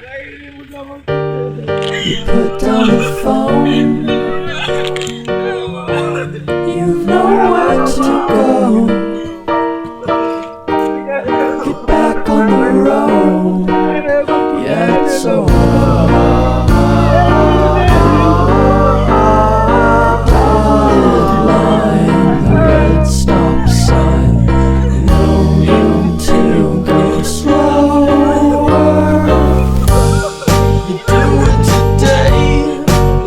You put down the phone. You've nowhere to go. Get back on the road. Yeah, it's over. Line, the red stop sign. No need to go slower. You do it today,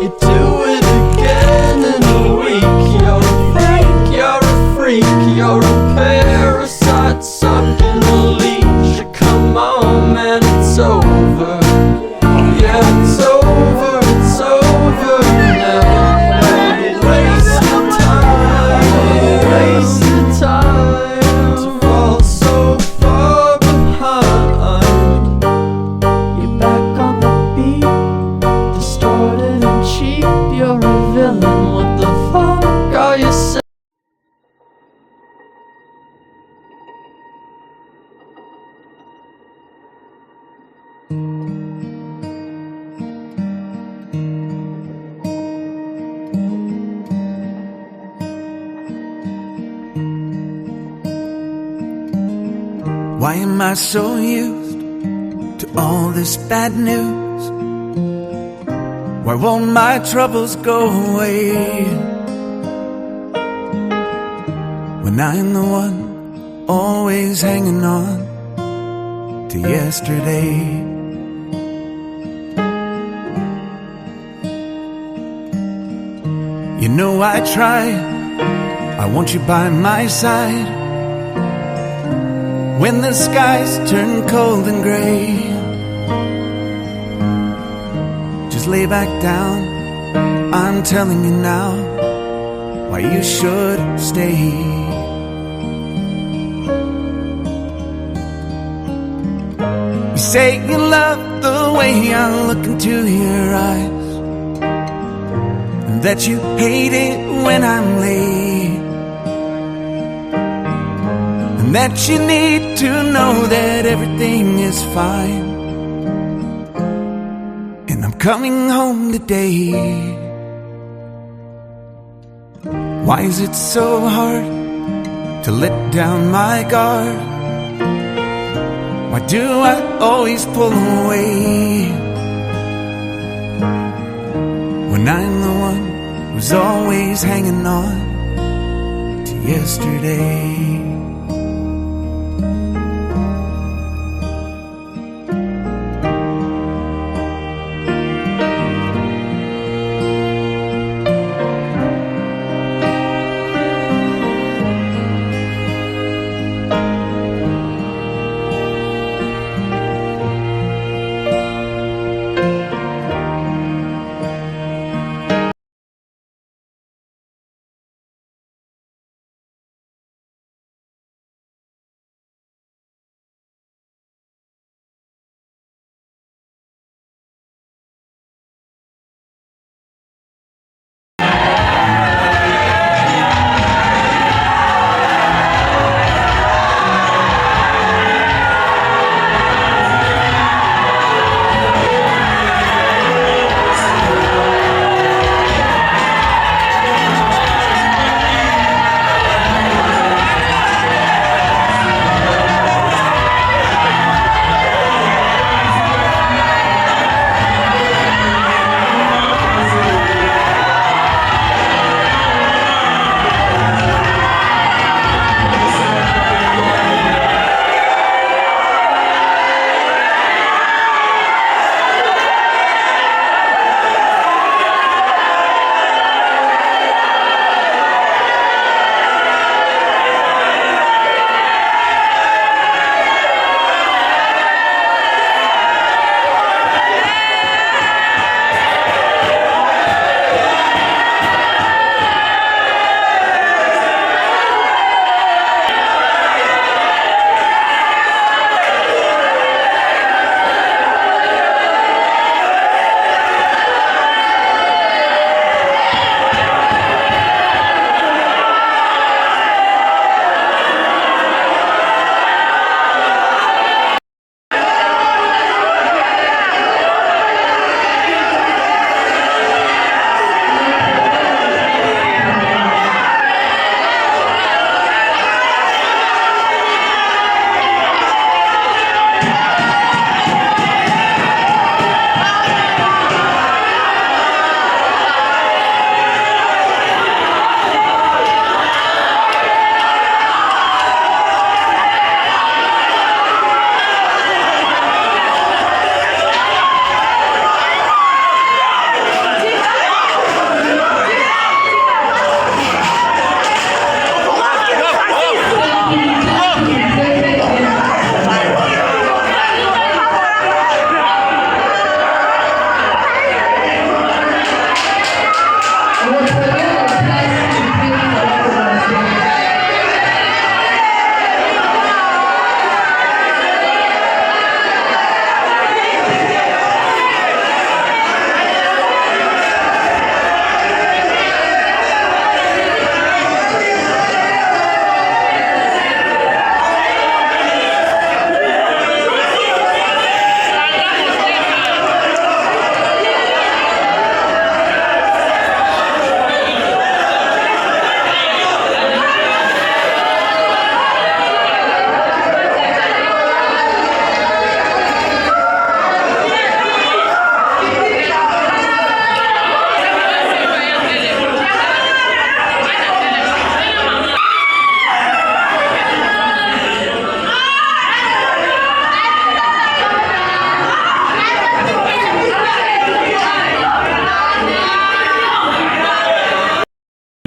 you do it again in a week. You're a freak, you're a freak, you're a parasite sucking a leech. Come on, man, it's over. Yeah, it's over, it's over now. Wasted time, wasted time to fall so far behind. You're back on the beat, distorted and cheap. You're a villain, what the fuck are you saying? Why am I so used to all this bad news? Why won't my troubles go away? When I'm the one always hanging on to yesterday. You know I try, I want you by my side when the skies turn cold and gray. Just lay back down, I'm telling you now why you should stay. You say you love the way I look into your eyes, and that you hate it when I'm late, and that you need to know that everything is fine, and I'm coming home today. Why is it so hard to let down my guard? Why do I always pull away when I'm the one who's always hanging on to yesterday?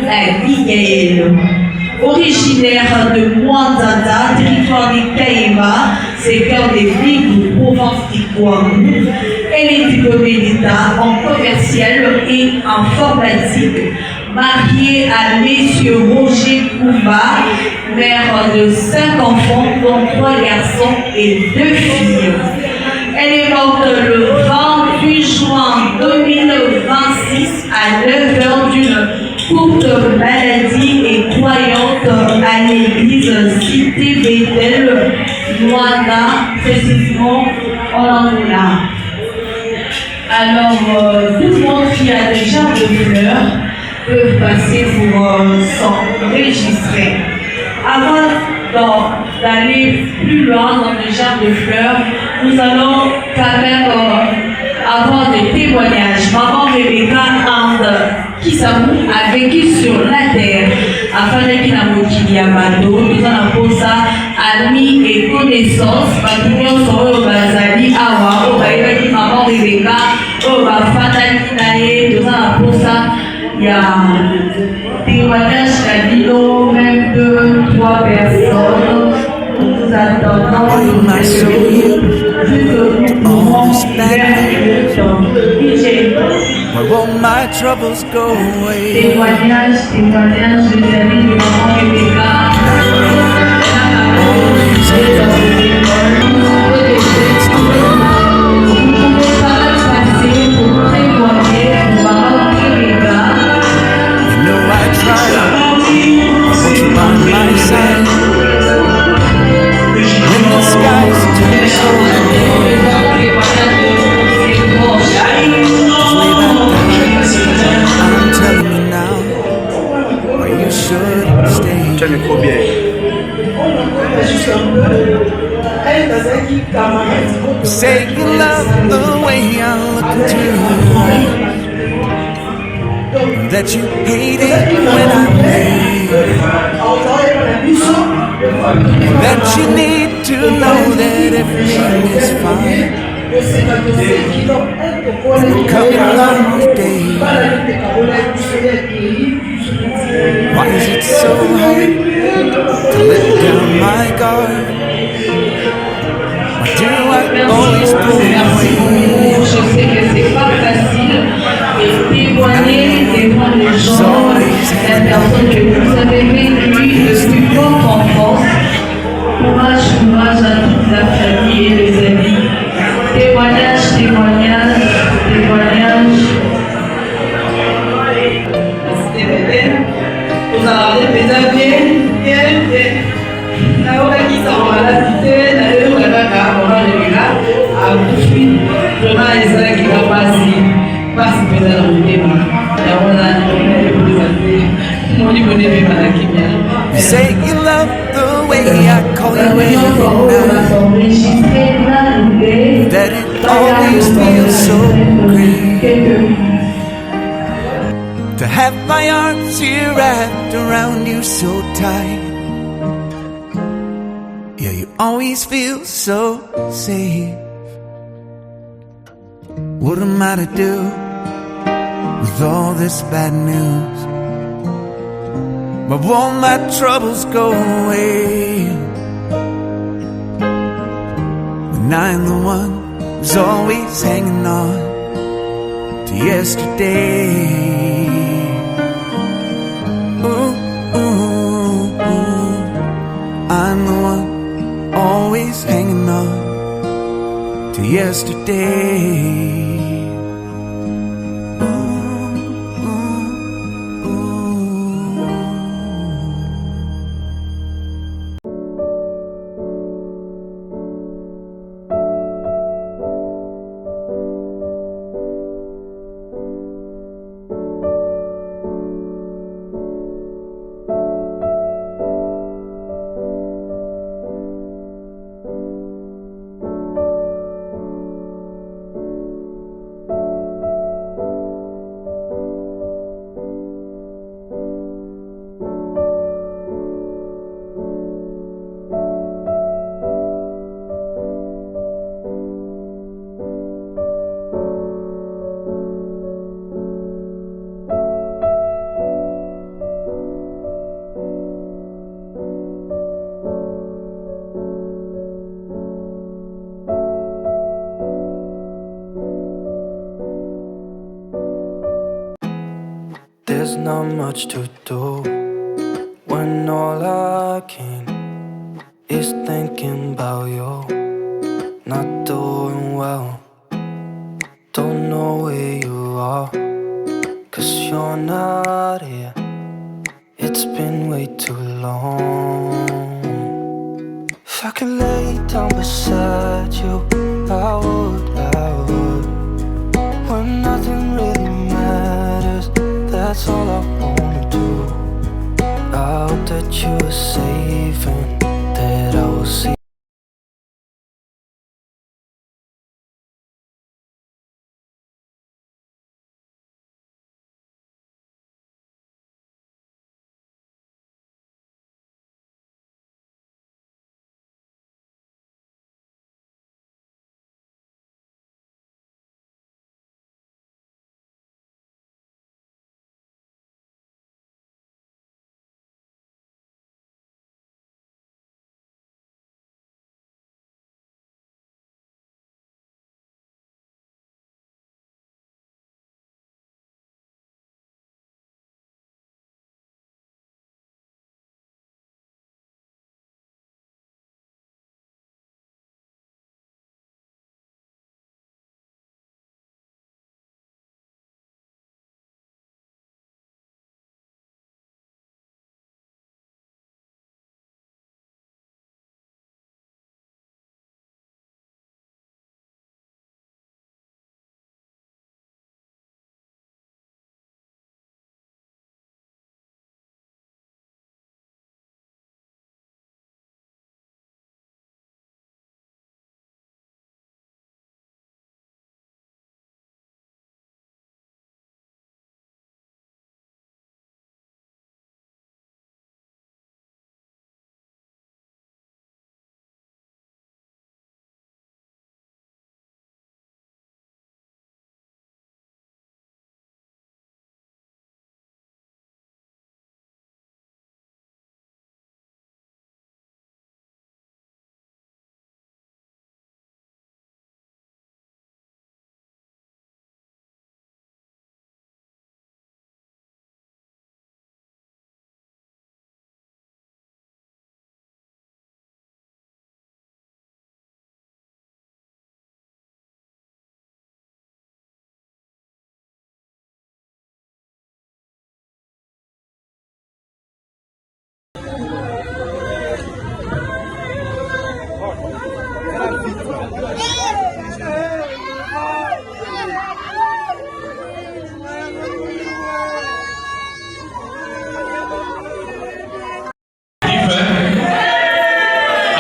Abigail. Originaire de Mouanzata, territoire des Caïma, secteur des villes de Provence et Guamou, elle est diplômée d'État en commercial et informatique. Mariée à Monsieur Roger Koumba, mère de 5 enfants, dont 3 garçons et 2 filles. Elle est morte le 28 juin 2026 à 9h d'une courte maladie et croyante à l'église Cité Bethel, Luanda, précisément en Angola. Alors, tout le monde qui a des jardins de fleurs peuvent passer pour s'enregistrer. Avant d'aller plus loin dans le jardin de fleurs, nous allons quand même avoir des témoignages. Maman Rebecca Kisamou a vécu sur la terre afin d'être nous allons pour ça amis et connaissances Papillon Soro Bazali Awa Obaïbaki Maman Rebecca Obafataki Nae nous allons pour ça il y a témoignage Kadino, même 2-3 personnes nous attendons Where will my troubles go away? Témoignage de l'ami de Maman Rebecca. Vous pouvez pas passer pour témoigner pour Maman Rebecca. You know I tried, but you're by my side. When the skies turn so gray, I'm telling you now, where you should stay. You say you love the way I look into your eyes, that you hate it when I'm late, that you need to know that everything is fine. And coming along today, why is it so hard to let down my guard? Why do I always pull away? Je sais que c'est pas facile de témoigner devant les gens, la personne que vous avez vécue depuis votre enfance. Courage à toute la famille et les amis. Témoignage. Vous avez des amis, qui sont à la cité, d'ailleurs, on va les gars, à poursuivre, vraiment, les gens qui vont passer peut-être dans le débat. Et on You say you love the way I call you every night, that it always feels so great to have my arms here wrapped around you so tight. Yeah, you always feel so safe. What am I to do with all this bad news? But won't my troubles go away when I'm the one who's always hanging on to yesterday? I'm the one always hanging on to yesterday. There's not much to do when all I can is thinking about you. Not doing well, don't know where you are, 'cause you're not here. It's been way too long. If I could lay down beside you, I would. When nothing really matters, that's all I wanna do. I hope that you are safe and that I will see.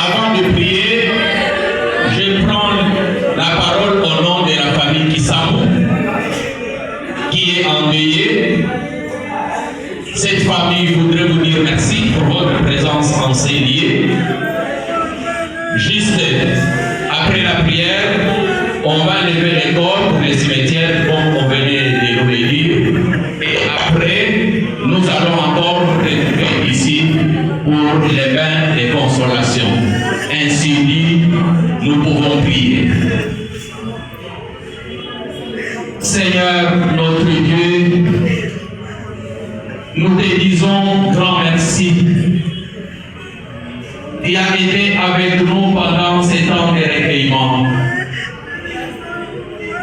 Avant de prier, je prends la parole au nom de la famille Kissamou, qui est endeuillée. Cette famille voudrait vous dire merci pour votre présence en ces lieux. Juste après la prière, on va lever les corps pour les cimetières comme on venait de nous le dire. Et après, nous allons encore retrouver ici pour les bains de consolation. Ainsi dit, nous pouvons prier. Seigneur notre Dieu, nous te disons grand merci. Tu as été avec nous pendant ces temps de recueillement.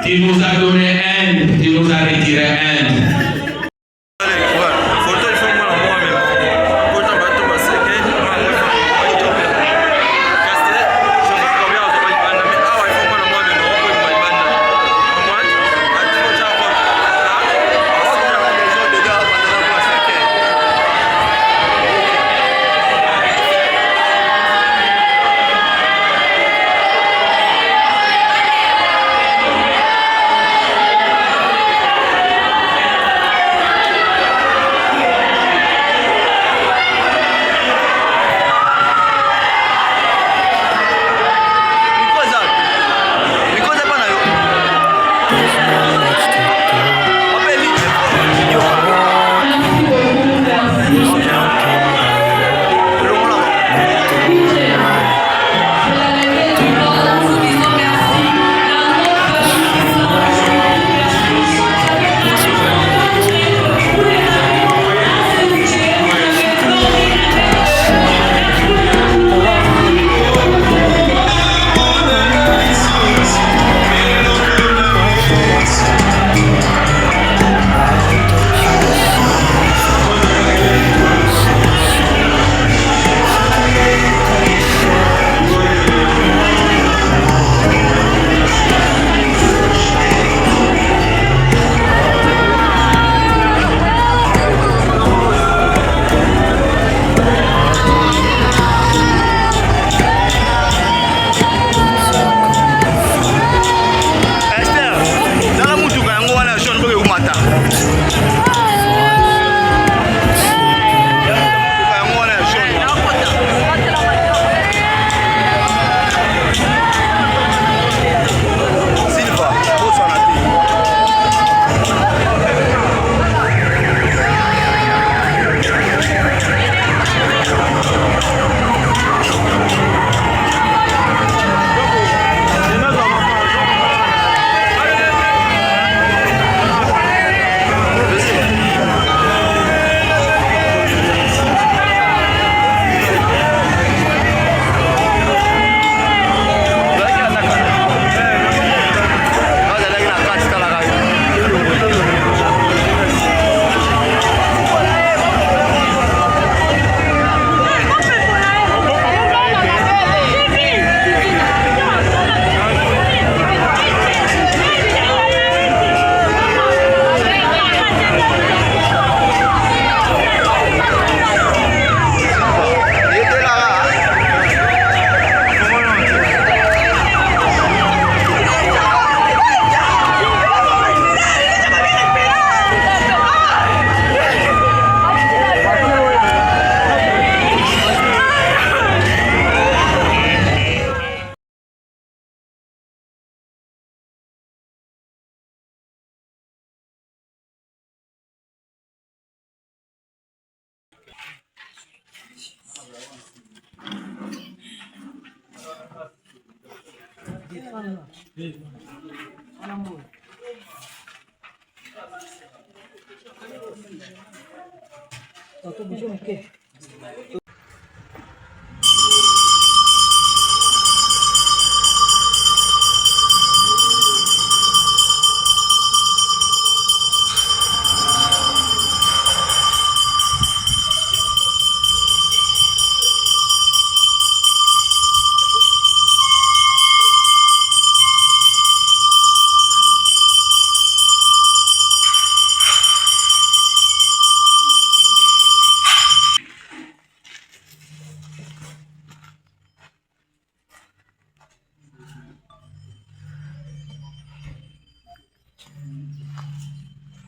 Tu nous as donné haine, tu nous as retiré haine.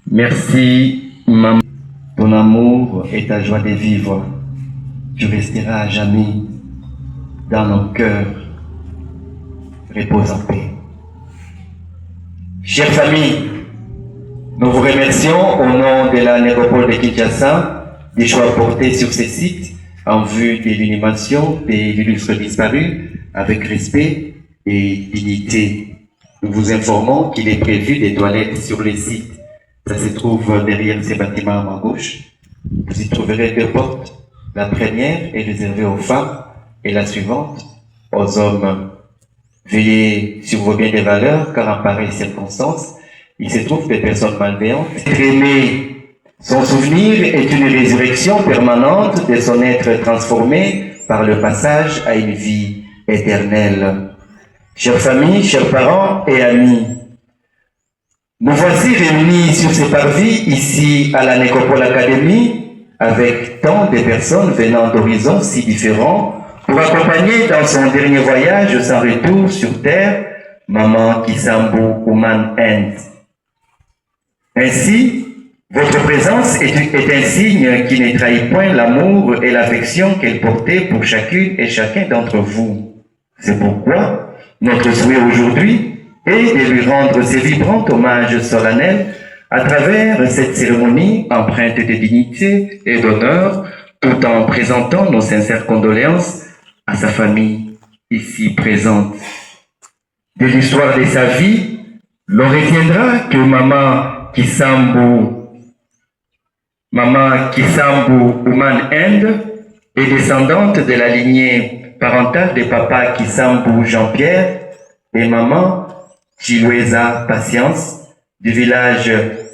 Merci, maman. Ton amour et ta joie de vivre. Tu resteras à jamais dans nos cœurs. Repose en paix. Chère famille, nous vous remercions au nom de la nécropole de Kinshasa des choix portés sur ces sites en vue de l'inhumation des illustres disparus avec respect et dignité. Nous vous informons qu'il est prévu des toilettes sur les sites. Ça se trouve derrière ces bâtiments à ma gauche. Vous y trouverez deux portes. La première est réservée aux femmes et la suivante aux hommes. Veillez sur vos biens de valeur, car en pareille circonstance, il se trouve des personnes malveillantes. Aimer son souvenir est une résurrection permanente de son être transformé par le passage à une vie éternelle. Chères familles, chers parents et amis, nous voici réunis sur ces parvis, ici à la Nécropole Academy, avec tant de personnes venant d'horizons si différents, pour accompagner dans son dernier voyage sans retour sur Terre, Maman Kisambu Ouman End. Ainsi, votre présence est un signe qui ne trahit point l'amour et l'affection qu'elle portait pour chacune et chacun d'entre vous. C'est pourquoi notre souhait aujourd'hui est de lui rendre ces vibrants hommages solennels à travers cette cérémonie empreinte de dignité et d'honneur, tout en présentant nos sincères condoléances à sa famille ici présente. De l'histoire de sa vie, l'on retiendra que Maman Kisambu Ouman End est descendante de la lignée parentale de Papa Kisambu Jean-Pierre et Maman Chiloueza Patience du village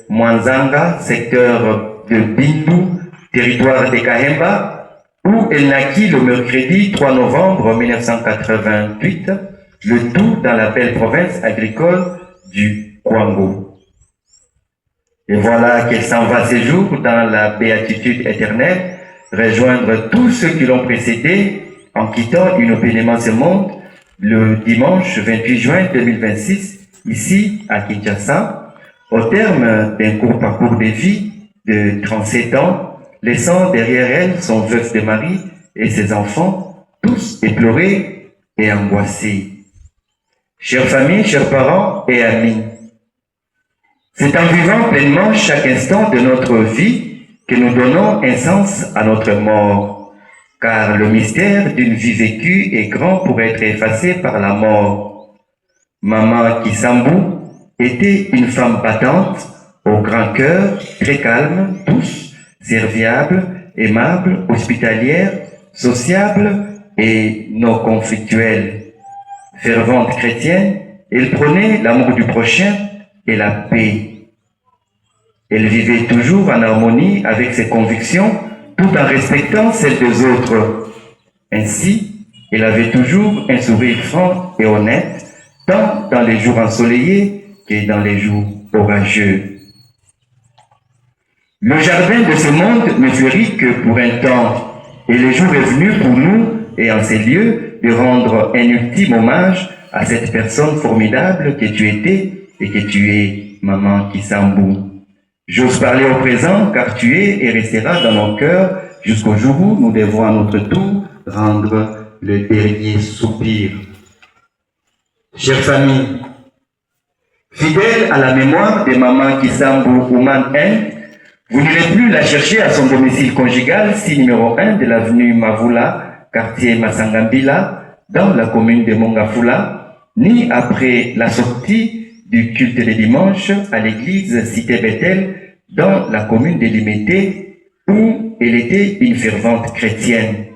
Mwanzanga, secteur de Bindu, territoire de Kahemba, où elle naquit le mercredi 3 novembre 1988, le tout dans la belle province agricole du Kwango. Et voilà qu'elle s'en va ces jours dans la béatitude éternelle, rejoindre tous ceux qui l'ont précédé en quittant inopénément ce monde le dimanche 28 juin 2026, ici à Kinshasa, au terme d'un court parcours de vie de 37 ans, laissant derrière elle son veuf de mari et ses enfants, tous éplorés et angoissés. Chères familles, chers parents et amis, c'est en vivant pleinement chaque instant de notre vie que nous donnons un sens à notre mort, car le mystère d'une vie vécue est grand pour être effacé par la mort. Maman Kisambu était une femme battante, au grand cœur, très calme, douce, serviable, aimable, hospitalière, sociable et non conflictuelle. Fervente chrétienne, elle prônait l'amour du prochain et la paix. Elle vivait toujours en harmonie avec ses convictions, tout en respectant celles des autres. Ainsi, elle avait toujours un sourire franc et honnête, tant dans les jours ensoleillés que dans les jours orageux. Le jardin de ce monde ne fleurit que pour un temps, et le jour est venu pour nous, et en ces lieux, de rendre un ultime hommage à cette personne formidable que tu étais et que tu es, Maman Kisambu. J'ose parler au présent car tu es et resteras dans nos cœurs jusqu'au jour où nous devrons à notre tour rendre le dernier soupir. Chère famille, fidèle à la mémoire de Maman Kisambu Ouman End, vous n'irez plus la chercher à son domicile conjugal, si numéro 1 de l'avenue Mavula, quartier Masangambila, dans la commune de Mongafula, ni après la sortie du culte des dimanches à l'église Cité Bethel dans la commune de Limité où elle était une fervente chrétienne.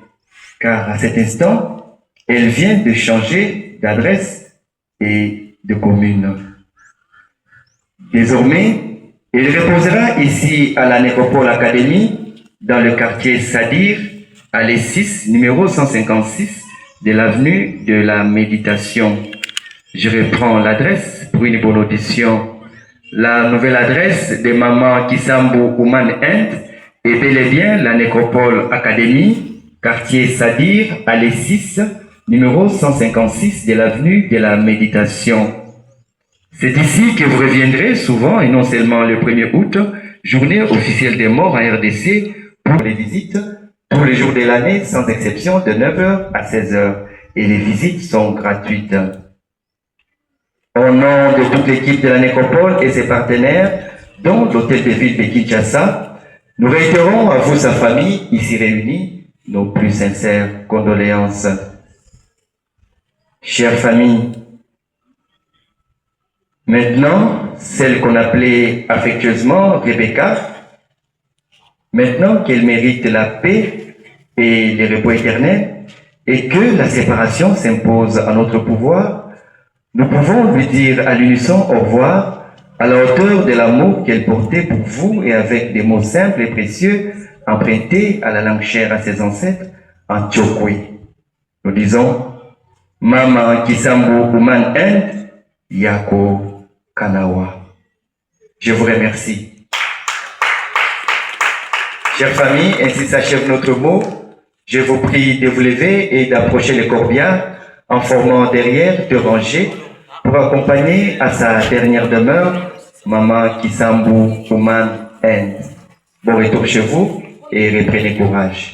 Car à cet instant, elle vient de changer d'adresse et de commune. Désormais, elle reposera ici à la Nécropole Academy, dans le quartier Sadir, à l'E6, numéro 156 de l'avenue de la Méditation. Je reprends l'adresse pour une bonne audition. La nouvelle adresse de Maman Kisambu Ouman End est bel et bien la Nécropole Academy, quartier Sadir, à l'E6, numéro 156 de l'avenue de la Méditation. C'est ici que vous reviendrez souvent, et non seulement le 1er août, journée officielle des morts en RDC, pour les visites, tous les jours de l'année, sans exception, de 9h à 16h. Et les visites sont gratuites. Au nom de toute l'équipe de la Nécropole et ses partenaires, dont l'Hôtel de Ville de Kinshasa, nous réitérons à vous, sa famille, ici réunie, nos plus sincères condoléances. Chère famille, maintenant, celle qu'on appelait affectueusement Rebecca, maintenant qu'elle mérite la paix et le repos éternel, et que la séparation s'impose à notre pouvoir, nous pouvons lui dire à l'unisson au revoir, à la hauteur de l'amour qu'elle portait pour vous et avec des mots simples et précieux empruntés à la langue chère à ses ancêtres, en Tchokwe. Nous disons, Mama Kisambu Ouman End, Yako Kanawa. Je vous remercie. Chère famille, ainsi s'achève notre mot. Je vous prie de vous lever et d'approcher le corbillard en formant derrière deux rangées pour accompagner à sa dernière demeure Maman Kisambu Ouman End. Bon retour chez vous et reprenez courage.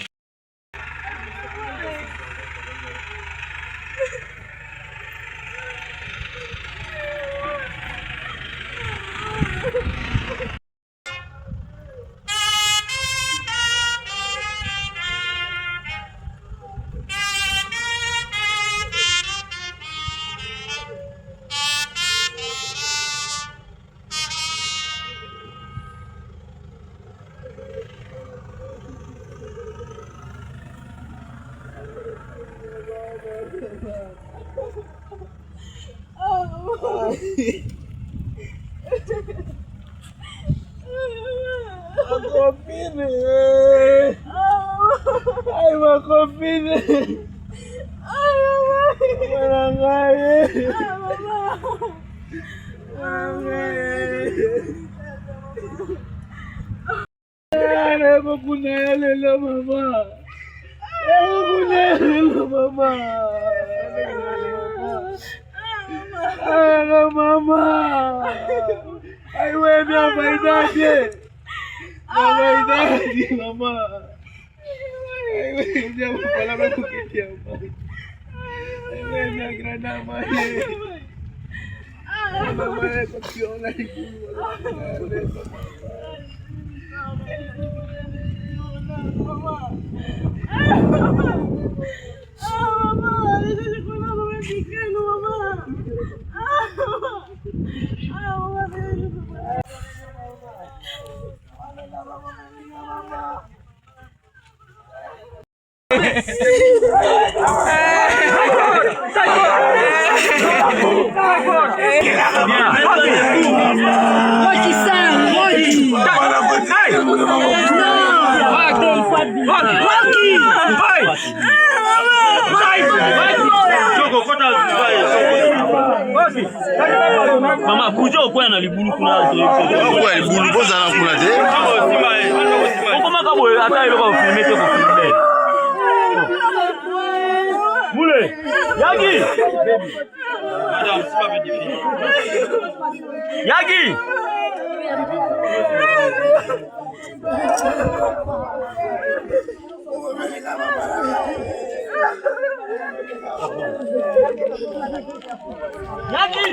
Ay, ma copine. Barangay. Ay, ko kunayalala, mama. Ay, ko kunayalala, mama. Ay, mama. Ay, wewe maidaje. Maidaje, mama. Ay, wewe pala ba kukitia, mama. Ay, wewe nagrana, mama. Mama, ko kiona hivi. Mama kujo kwa na libulu kuna kwa libulu boza na kuna te koma kabo ata ile kwa filmer te ko filmer mule yagi madame c'est pas bien défini yagi Yagi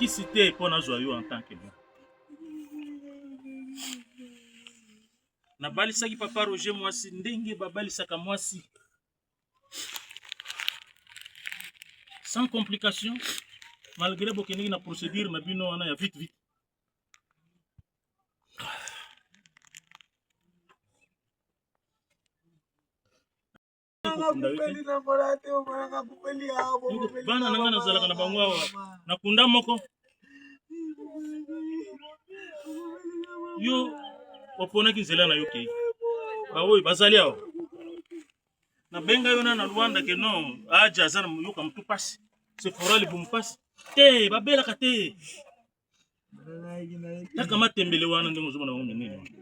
Cité pour nous joyeux en tant que moi. Na bali saki papa Roger mwasi ndenge babali saka mwasi. Sans complication, malgré bokeni na procédure na bino wana ya vite vite. Bana nanga nazalaka na bango awa nakunda moko yo opona kinzela na yo ke bawoy bazali awo na benga yo na Luanda ke no aja zana yoka mtu pasi se fora li bumpasi te babela ka te taka matembele wana ndingo zuma na nini